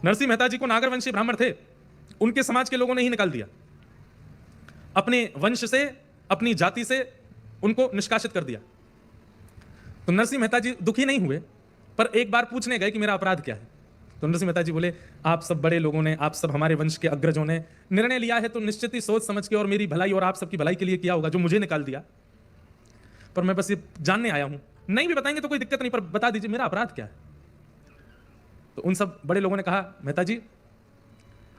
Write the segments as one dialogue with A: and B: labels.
A: नरसिंह मेहता जी को नागरवंशी ब्राह्मण थे, उनके समाज के लोगों ने ही निकाल दिया, अपने वंश से, अपनी जाति से उनको निष्कासित कर दिया। तो नरसिंह मेहता जी दुखी नहीं हुए, पर एक बार पूछने गए कि मेरा अपराध क्या है। तो नरसिंह मेहता जी बोले, आप सब बड़े लोगों ने, आप सब हमारे वंश के अग्रजों ने निर्णय लिया है तो निश्चित ही सोच समझ के और मेरी भलाई और आप सबकी भलाई के लिए किया होगा, जो मुझे निकाल दिया। पर मैं बस ये जानने आया हूं, नहीं भी बताएंगे तो कोई दिक्कत नहीं, पर बता दीजिए मेरा अपराध क्या है। तो उन सब बड़े लोगों ने कहा, मेहता जी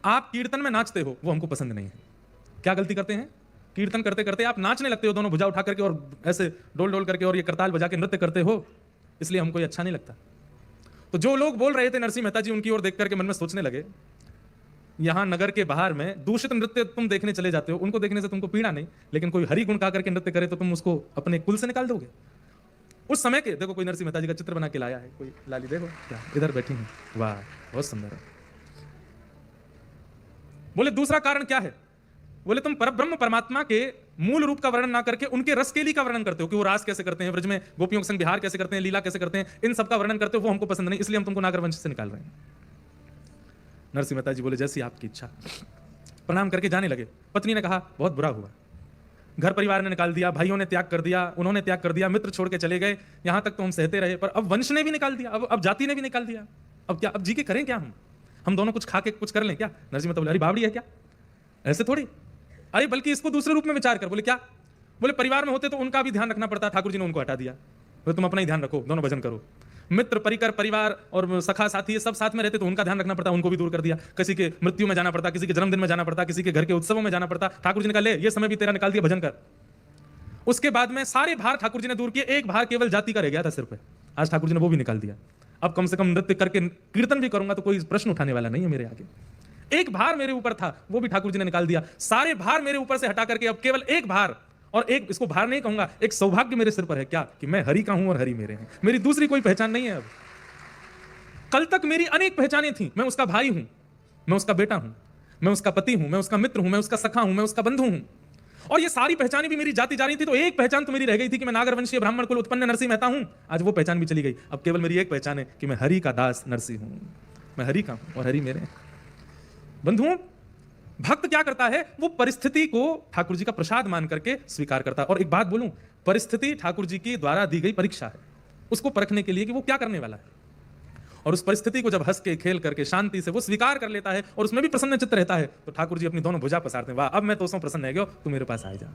A: आप कीर्तन में नाचते हो, वो हमको पसंद नहीं है। क्या गलती करते हैं? कीर्तन करते करते आप नाचने लगते हो, दोनों भुजा उठा करके और ऐसे डोल डोल करके और ये करताल बजा के नृत्य करते हो, इसलिए हमको ये अच्छा नहीं लगता। तो जो लोग बोल रहे थे नरसिंह मेहता जी उनकी ओर देख करके मन में सोचने लगे, यहां नगर के बाहर में दूषित नृत्य तुम देखने चले जाते हो, उनको देखने से तुमको पीड़ा नहीं, लेकिन कोई हरि गुण गा करके नृत्य करे तो तुम उसको अपने कुल से निकाल दोगे। उस समय के देखो, कोई नरसिंह मेहता जी का चित्र बना के लाया है, कोई लाली देखो क्या इधर बैठी है, वाह बहुत सुंदर है। बोले दूसरा कारण क्या है? बोले तुम परब्रह्म परमात्मा के मूल रूप का वर्णन ना करके उनके रस केली का वर्णन करते हो, कि वो रास कैसे करते हैं, ब्रज में गोपियों के संग विहार कैसे करते हैं, लीला कैसे करते हैं, इन सब का वर्णन करते हो, वो हमको पसंद नहीं, इसलिए हम तुमको नागरवंश से निकाल रहे हैं। नरसिंह मेहता जी बोले, जैसी आपकी इच्छा। प्रणाम करके जाने लगे। पत्नी ने कहा, बहुत बुरा हुआ, घर परिवार ने निकाल दिया, भाइयों ने त्याग कर दिया, उन्होंने त्याग कर दिया, मित्र छोड़ के चले गए, यहां तक तो हम सहते रहे, पर अब वंश ने भी निकाल दिया, अब जाति ने भी निकाल दिया, अब क्या, अब जी के करें क्या? हम दोनों कुछ खा के कुछ कर लें क्या? नरसिंह मेहता बोले, अरे बावड़ी है क्या, ऐसे थोड़ी, अरे बल्कि इसको दूसरे रूप में विचार कर। बोले क्या? बोले परिवार में होते तो उनका भी ध्यान रखना पड़ता, ठाकुर जी ने उनको हटा दिया। बोले तुम अपना ही ध्यान रखो, दोनों भजन करो। मित्र परिकर परिवार और सखा साथी ये सब साथ में रहते तो उनका ध्यान रखना पड़ता, उनको भी दूर कर दिया। किसी के मृत्यु में जाना पड़ता, किसी के जन्मदिन में जाना पड़ता, किसी के घर के उत्सवों में जाना पड़ता, ठाकुर जी ने कहा ले ये समय भी तेरा निकाल दिया, भजन कर। उसके बाद में सारे भार ठाकुर जी ने दूर किए, एक भार केवल जाति का रह गया था सिर पे, आज ठाकुर जी ने वो भी निकाल दिया। अब कम से कम नृत्य करके कीर्तन भी करूंगा तो कोई प्रश्न उठाने वाला नहीं है मेरे आगे। एक भार मेरे ऊपर था, वो भी ठाकुर जी ने निकाल दिया। सारे भार मेरे ऊपर से हटा करके अब केवल एक भार, और एक, इसको भार नहीं कहूंगा, एक सौभाग्य मेरे सिर पर है, क्या कि मैं हरि का हूं और हरि मेरे हैं, मेरी दूसरी कोई पहचान नहीं है। अब कल तक मेरी अनेक पहचानें थी, मैं उसका भाई हूं, मैं उसका बेटा हूं, मैं उसका पति हूं, मैं उसका मित्र हूं, मैं उसका सखा हूं, मैं उसका बंधु हूं, और ये सारी पहचानें भी मेरी जाती जा रही थी। तो एक पहचान तो मेरी रह गई थी कि मैं नागरवंशीय ब्राह्मण कुल उत्पन्न नरसिंह मेहता हूं, आज वो पहचान भी चली गई। अब केवल मेरी एक पहचान है कि मैं हरि का दास नरसिंह हूं, मैं हरि का हूं और हरि मेरे हैं। बंधुओं, भक्त क्या करता है? वो परिस्थिति को ठाकुर जी का प्रसाद मान करके स्वीकार करता है। और एक बात बोलूं, परिस्थिति ठाकुर जी की द्वारा दी गई परीक्षा है, उसको परखने के लिए कि वो क्या करने वाला है। और उस परिस्थिति को जब हंस के खेल करके शांति से वो स्वीकार कर लेता है और उसमें भी प्रसन्न चित्त रहता है, तो ठाकुर जी अपनी दोनों भुजा पसारते हैं, वाह अब मैं तो प्रसन्न है गयो, तू मेरे पास आ जा।